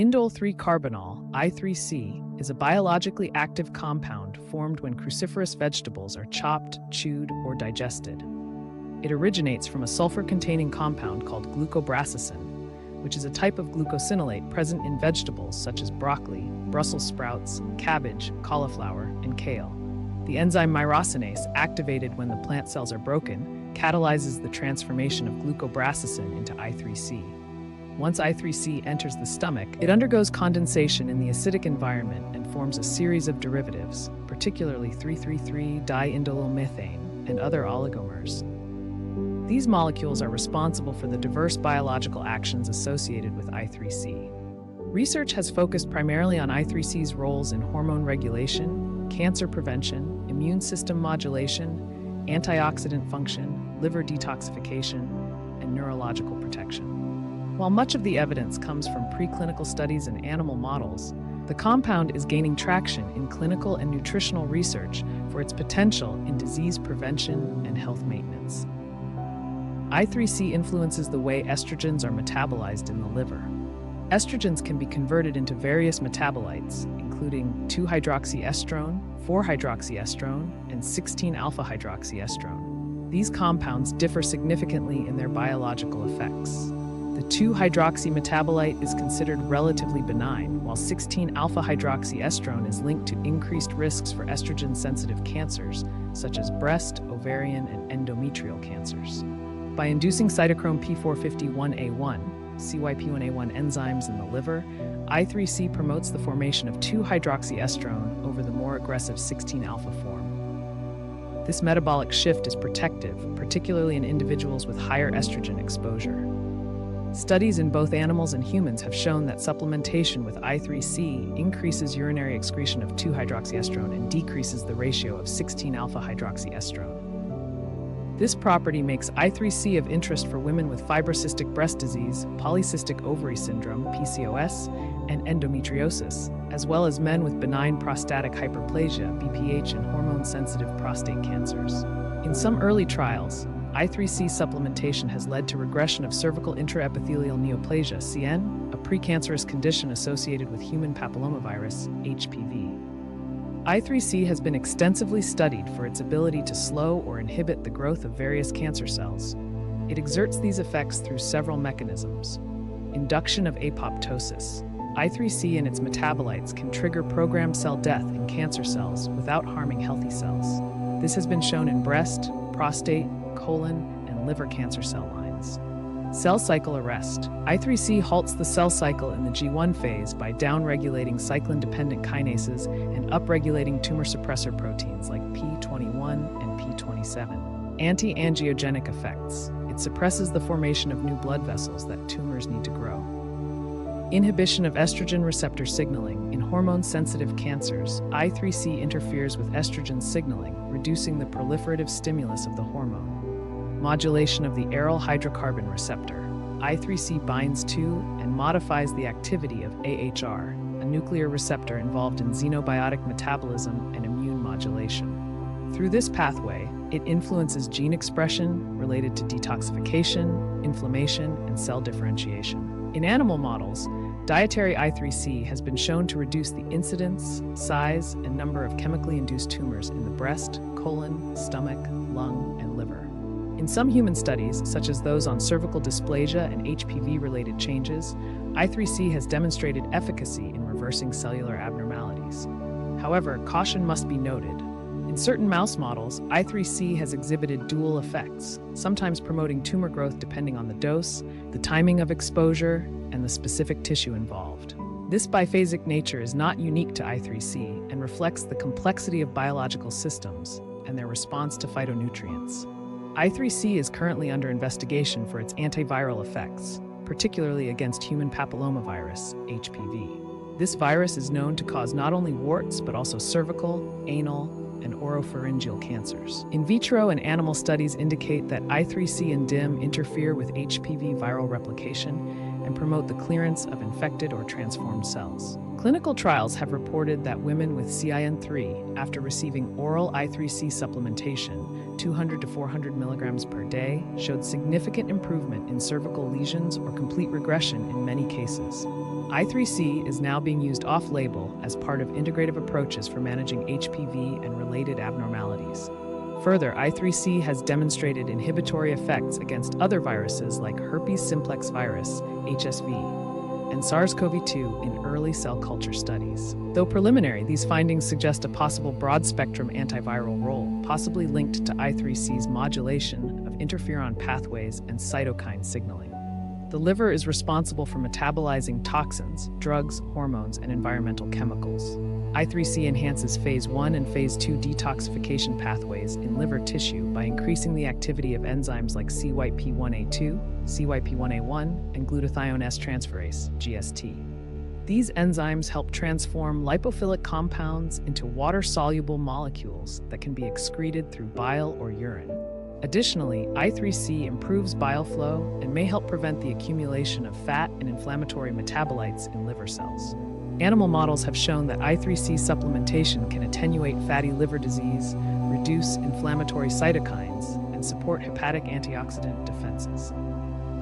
Indole-3-Carbinol, I3C, is a biologically active compound formed when cruciferous vegetables are chopped, chewed, or digested. It originates from a sulfur-containing compound called glucobrassicin, which is a type of glucosinolate present in vegetables such as broccoli, Brussels sprouts, cabbage, cauliflower, and kale. The enzyme myrosinase, activated when the plant cells are broken, catalyzes the transformation of glucobrassicin into I3C. Once I3C enters the stomach, it undergoes condensation in the acidic environment and forms a series of derivatives, particularly 3,3-diindolylmethane and other oligomers. These molecules are responsible for the diverse biological actions associated with I3C. Research has focused primarily on I3C's roles in hormone regulation, cancer prevention, immune system modulation, antioxidant function, liver detoxification, and neurological protection. While much of the evidence comes from preclinical studies and animal models, the compound is gaining traction in clinical and nutritional research for its potential in disease prevention and health maintenance. I3C influences the way estrogens are metabolized in the liver. Estrogens can be converted into various metabolites, including 2-hydroxyestrone, 4-hydroxyestrone, and 16-alpha-hydroxyestrone. These compounds differ significantly in their biological effects. The 2-hydroxy metabolite is considered relatively benign, while 16-alpha-hydroxyestrone is linked to increased risks for estrogen-sensitive cancers, such as breast, ovarian, and endometrial cancers. By inducing cytochrome P451A1, CYP1A1 enzymes in the liver, I3C promotes the formation of 2-hydroxyestrone over the more aggressive 16-alpha form. This metabolic shift is protective, particularly in individuals with higher estrogen exposure. Studies in both animals and humans have shown that supplementation with I3C increases urinary excretion of 2-hydroxyestrone and decreases the ratio of 16-alpha-hydroxyestrone. This property makes I3C of interest for women with fibrocystic breast disease, polycystic ovary syndrome, PCOS, and endometriosis, as well as men with benign prostatic hyperplasia, BPH, and hormone-sensitive prostate cancers. In some early trials, I3C supplementation has led to regression of cervical intraepithelial neoplasia, CN, a precancerous condition associated with human papillomavirus, HPV. I3C has been extensively studied for its ability to slow or inhibit the growth of various cancer cells. It exerts these effects through several mechanisms. Induction of apoptosis. I3C and its metabolites can trigger programmed cell death in cancer cells without harming healthy cells. This has been shown in breast, prostate, colon, and liver cancer cell lines. Cell cycle arrest. I3C halts the cell cycle in the G1 phase by downregulating cyclin-dependent kinases and upregulating tumor suppressor proteins like P21 and P27. Anti-angiogenic effects. It suppresses the formation of new blood vessels that tumors need to grow. Inhibition of estrogen receptor signaling. In hormone-sensitive cancers, I3C interferes with estrogen signaling, reducing the proliferative stimulus of the hormone. Modulation of the aryl hydrocarbon receptor. I3C binds to and modifies the activity of AHR, a nuclear receptor involved in xenobiotic metabolism and immune modulation. Through this pathway, it influences gene expression related to detoxification, inflammation, and cell differentiation. In animal models, dietary I3C has been shown to reduce the incidence, size, and number of chemically induced tumors in the breast, colon, stomach, lung, and liver. In some human studies, such as those on cervical dysplasia and HPV-related changes, I3C has demonstrated efficacy in reversing cellular abnormalities. However, caution must be noted. In certain mouse models, I3C has exhibited dual effects, sometimes promoting tumor growth depending on the dose, the timing of exposure, and the specific tissue involved. This biphasic nature is not unique to I3C and reflects the complexity of biological systems and their response to phytonutrients. I3C is currently under investigation for its antiviral effects, particularly against human papillomavirus, HPV. This virus is known to cause not only warts, but also cervical, anal, and oropharyngeal cancers. In vitro and animal studies indicate that I3C and DIM interfere with HPV viral replication and promote the clearance of infected or transformed cells. Clinical trials have reported that women with CIN3, after receiving oral I3C supplementation, 200 to 400 milligrams per day, showed significant improvement in cervical lesions or complete regression in many cases. I3C is now being used off-label as part of integrative approaches for managing HPV and related abnormalities. Further, I3C has demonstrated inhibitory effects against other viruses like herpes simplex virus, HSV, and SARS-CoV-2 in early cell culture studies. Though preliminary, these findings suggest a possible broad-spectrum antiviral role, possibly linked to I3C's modulation of interferon pathways and cytokine signaling. The liver is responsible for metabolizing toxins, drugs, hormones, and environmental chemicals. I3C enhances phase 1 and phase 2 detoxification pathways in liver tissue by increasing the activity of enzymes like CYP1A2, CYP1A1, and glutathione S-transferase, GST. These enzymes help transform lipophilic compounds into water-soluble molecules that can be excreted through bile or urine. Additionally, I3C improves bile flow and may help prevent the accumulation of fat and inflammatory metabolites in liver cells. Animal models have shown that I3C supplementation can attenuate fatty liver disease, reduce inflammatory cytokines, and support hepatic antioxidant defenses.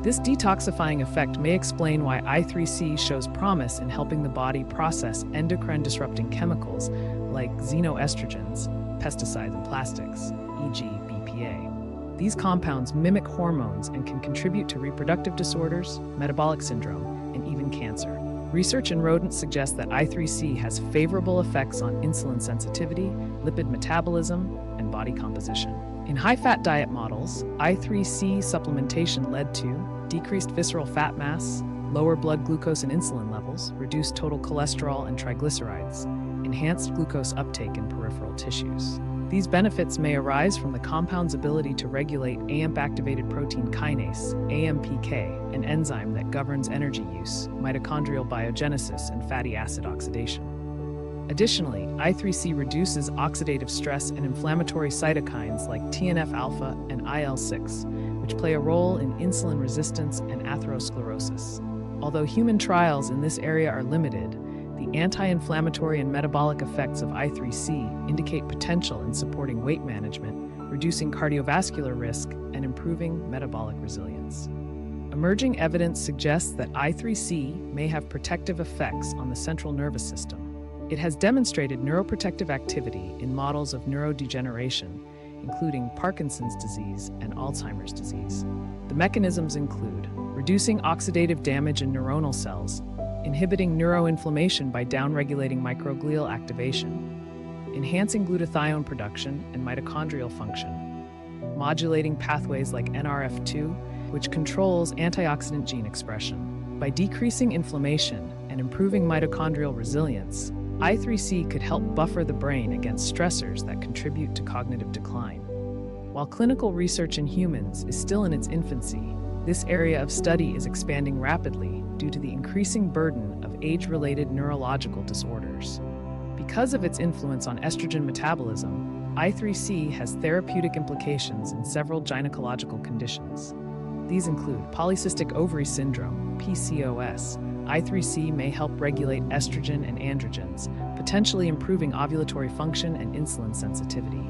This detoxifying effect may explain why I3C shows promise in helping the body process endocrine-disrupting chemicals like xenoestrogens, pesticides, and plastics, e.g. BPA. These compounds mimic hormones and can contribute to reproductive disorders, metabolic syndrome, and even cancer. Research in rodents suggests that I3C has favorable effects on insulin sensitivity, lipid metabolism, and body composition. In high-fat diet models, I3C supplementation led to decreased visceral fat mass, lower blood glucose and insulin levels, reduced total cholesterol and triglycerides, enhanced glucose uptake in peripheral tissues. These benefits may arise from the compound's ability to regulate AMP-activated protein kinase, AMPK, an enzyme that governs energy use, mitochondrial biogenesis, and fatty acid oxidation. Additionally, I3C reduces oxidative stress and inflammatory cytokines like TNF-alpha and IL-6, which play a role in insulin resistance and atherosclerosis. Although human trials in this area are limited, the anti-inflammatory and metabolic effects of I3C indicate potential in supporting weight management, reducing cardiovascular risk, and improving metabolic resilience. Emerging evidence suggests that I3C may have protective effects on the central nervous system. It has demonstrated neuroprotective activity in models of neurodegeneration, including Parkinson's disease and Alzheimer's disease. The mechanisms include reducing oxidative damage in neuronal cells, inhibiting neuroinflammation by downregulating microglial activation, enhancing glutathione production and mitochondrial function, modulating pathways like NRF2, which controls antioxidant gene expression. By decreasing inflammation and improving mitochondrial resilience, I3C could help buffer the brain against stressors that contribute to cognitive decline. While clinical research in humans is still in its infancy, this area of study is expanding rapidly due to the increasing burden of age-related neurological disorders. Because of its influence on estrogen metabolism, I3C has therapeutic implications in several gynecological conditions. These include polycystic ovary syndrome, PCOS. I3C may help regulate estrogen and androgens, potentially improving ovulatory function and insulin sensitivity.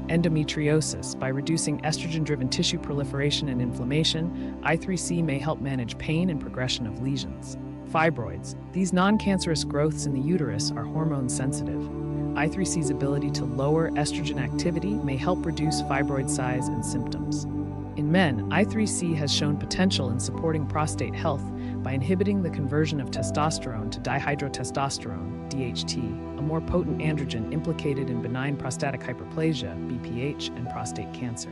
Endometriosis. By reducing estrogen-driven tissue proliferation and inflammation, I3C may help manage pain and progression of lesions. Fibroids. These non-cancerous growths in the uterus are hormone sensitive. I3C's ability to lower estrogen activity may help reduce fibroid size and symptoms. In men, I3C has shown potential in supporting prostate health by inhibiting the conversion of testosterone to dihydrotestosterone, DHT, a more potent androgen implicated in benign prostatic hyperplasia, BPH, and prostate cancer.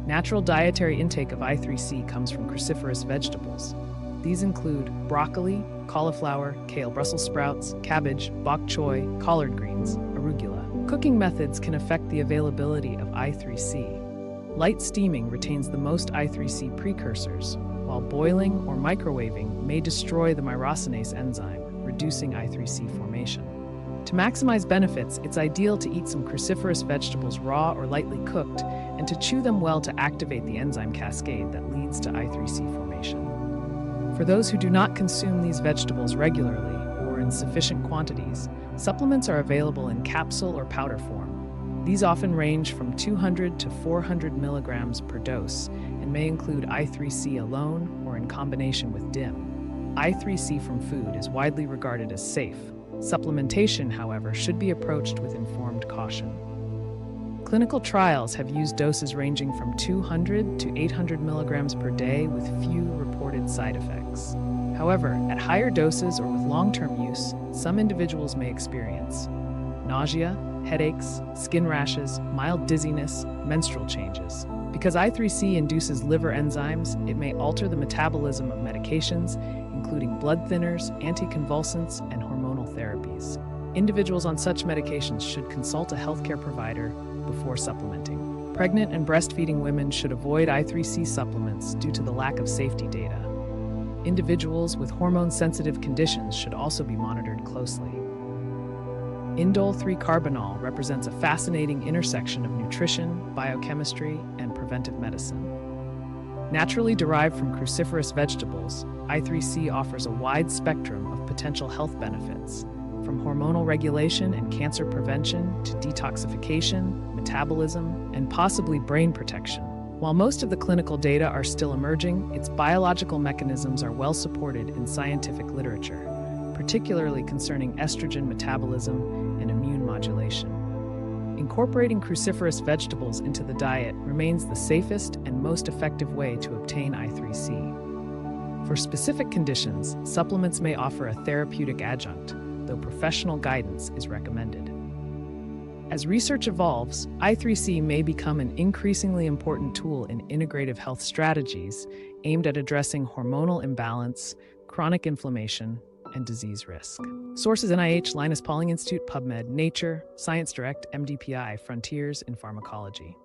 Natural dietary intake of I3C comes from cruciferous vegetables. These include broccoli, cauliflower, kale, Brussels sprouts, cabbage, bok choy, collard greens, arugula. Cooking methods can affect the availability of I3C. Light steaming retains the most I3C precursors, while boiling or microwaving may destroy the myrosinase enzyme, reducing I3C formation. To maximize benefits, it's ideal to eat some cruciferous vegetables raw or lightly cooked, and to chew them well to activate the enzyme cascade that leads to I3C formation. For those who do not consume these vegetables regularly or in sufficient quantities, supplements are available in capsule or powder form. These often range from 200 to 400 milligrams per dose and may include I3C alone or in combination with DIM. I3C from food is widely regarded as safe. Supplementation, however, should be approached with informed caution. Clinical trials have used doses ranging from 200 to 800 milligrams per day with few reported side effects. However, at higher doses or with long-term use, some individuals may experience nausea, headaches, skin rashes, mild dizziness, menstrual changes. Because I3C induces liver enzymes, it may alter the metabolism of medications, including blood thinners, anticonvulsants, and hormonal therapies. Individuals on such medications should consult a healthcare provider before supplementing. Pregnant and breastfeeding women should avoid I3C supplements due to the lack of safety data. Individuals with hormone-sensitive conditions should also be monitored closely. Indole-3-Carbinol represents a fascinating intersection of nutrition, biochemistry, and preventive medicine. Naturally derived from cruciferous vegetables, I3C offers a wide spectrum of potential health benefits, from hormonal regulation and cancer prevention to detoxification, metabolism, and possibly brain protection. While most of the clinical data are still emerging, its biological mechanisms are well supported in scientific literature, particularly concerning estrogen metabolism and immune modulation. Incorporating cruciferous vegetables into the diet remains the safest and most effective way to obtain I3C. For specific conditions, supplements may offer a therapeutic adjunct, though professional guidance is recommended. As research evolves, I3C may become an increasingly important tool in integrative health strategies aimed at addressing hormonal imbalance, chronic inflammation, and disease risk. Sources: NIH, Linus Pauling Institute, PubMed, Nature, Science Direct, MDPI, Frontiers in Pharmacology.